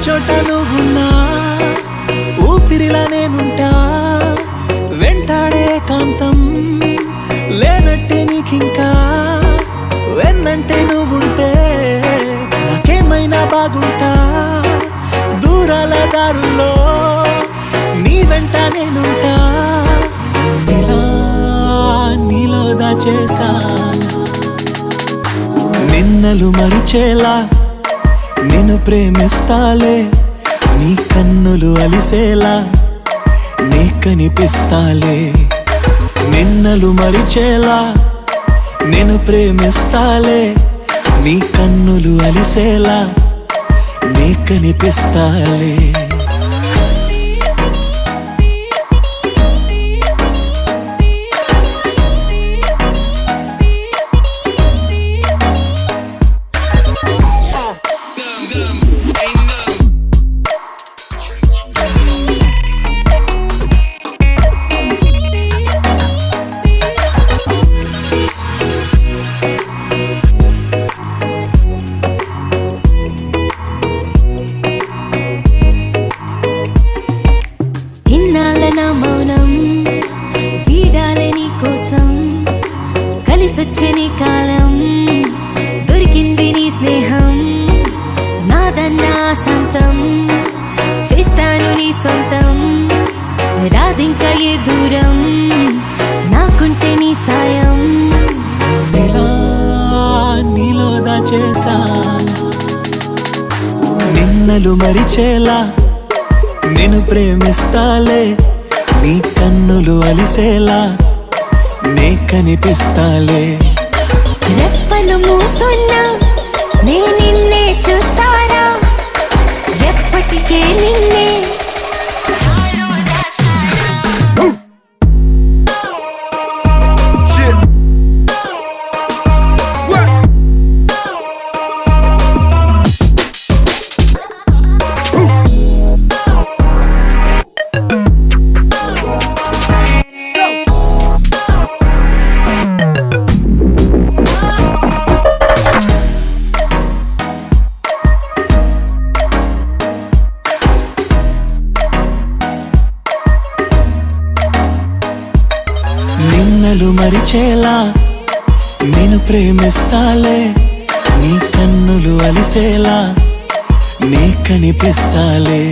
చోట నువ్వున్నా ఊపిరిలా నేనుంటా వెంటాడే కాంతం లేనట్టే నీకింకా వెన్నంటే నువ్వుంటే నాకేమైనా బాగుంటా దూరాల దారుల్లో నీ వెంట నేనుంటా నీలో దాచేసా నిన్నలు మరిచేలా నిన్ను ప్రేమిస్తాలే నీ కన్నులు అలిసేలా నీ కనిపిస్తాలే నిన్నలు మరిచేలా నిన్ను ప్రేమిస్తాలే నీ కన్నులు అలిసేలా నీ కనిపిస్తాలే మౌనం వీడాలే నీ కోసం కలిసొచ్చే నీ కాలం దొరికింది నీ స్నేహం నాదన్నా సొంతం చేస్తాను నీ సొంతం రాదింకా ఏ దూరం నాకుంటే నీ సాయం నీలో దాచేసా నిన్నలు మరిచేలా నిన్ను ప్రేమిస్తాలే నీ కన్నులు అలిసేలా నే కనిపిస్తాలే రెప్పలు మూసున్నా నే నిన్నే చూస్తారా ఎప్పటికే నిన్నే నిన్నలు మరిచేలా నేను ప్రేమిస్తాలే నీ కన్నులు అలిసేలా నీ కనిపిస్తాలే